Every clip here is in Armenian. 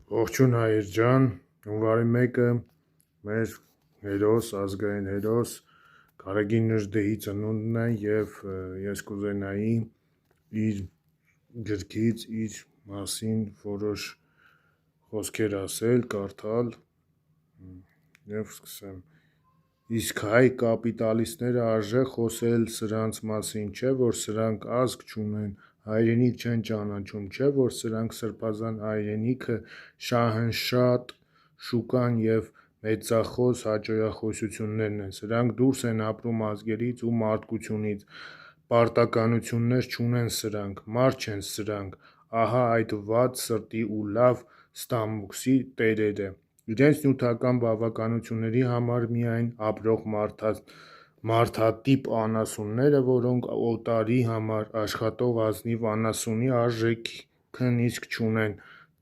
Ողջույն հայեր ջան, հունվարի 1-ը մեր հերոս, ազգային հերոս Գարեգին Նժդեհի ծնունդն է և ես կուզենայի իր գրքից իր մասին որոշ խոսքեր ասել, կարդալ և սկսեմ։ Իսկ հայ կապիտալիստները արժե խոսել սրանց մասին, չէ՞ որ սրանք ազգ չունեն, հայրենիք չեն ճանաչում, չէ՞ որ սրանք սրբազան հայրենիքը շահնշատ շուկան և մեծախոս հաճոյախոսություններն են, սրանք դուրս են ապրում ազգերից ու մարդկությունից, պարտականություններ չունեն սրանք, մարդ չեն սրանք, ահա այդ վատ սրտի ու լավ ստամոքսի տերերը, իրենց նյութական բավականությունների համար միայն ապրող մարդատիպ անասունները, որոնք օտարի համար աշխատող ազնիվ անասունի արժեքն իսկ չունեն,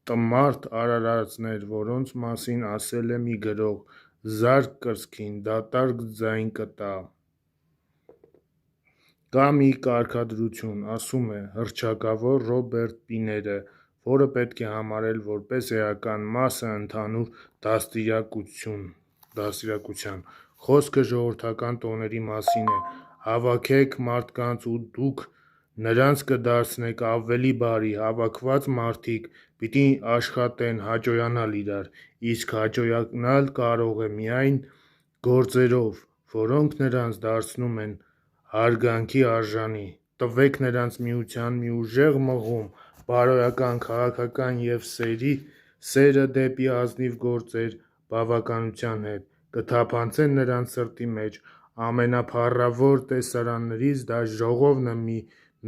տմարդ արարածներ, որոնց մասին ասել է մի գրող. «Զարկ կրծքին, դատարկ ձայն կտա»։ Կա մի կարգադրություն, ասում է հռչակավոր Ռոբերտ Պիները, որը պետք է համարել որպես էական մասը ընդհանուր դաստիարակության։ Խոսքը ժողովրդական տոների մասին է. «Հավաքեք մարդկանց ու դուք նրանց կդարձնեք ավելի բարի, հավաքված մարդիկ պիտի աշխատեն հաճոյանալ իրար, իսկ հաճոյանալ կարող է միայն գործերով, որոնք նրանց դարձնում են հարգանքի արժանի, տվեք նրանց միության մի ուժեղ մղում, բարոյական, քաղաքական և սերը դեպի ազնիվ գործեր բավականության հետ, կթափանցեն նրանց սրտի մեջ ամենափառավոր տեսարաններից, դա ժողովն է մի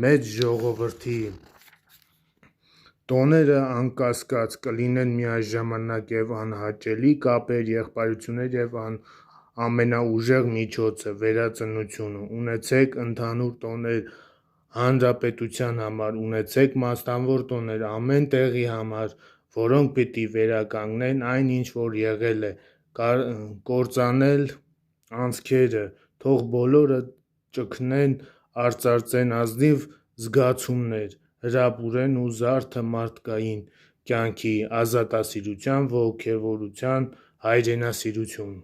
մեծ ժողովրդի։ Տոները, անկասկած, կլինեն միաժամանակ և անհաճելի կապեր, եղբայրություններ և ամենաուժեղ միջոցը՝ վերածնությունը։ Ունեցեք ընդհանուր տոներ հանրապետության համար, ունեցեք մասնավոր տոներ ամեն տեղի համար, որոնք պիտի վերականգնեն այն, ինչ որ եղել է, կործանեն անցքերը, թող բոլորը ճգնեն արծարծեն ազնիվ զգացումներ, հրապուրեն ու զարդը մարդկային կյանքի, ազատասիրության, ոգևորության, հայրենասիրություն։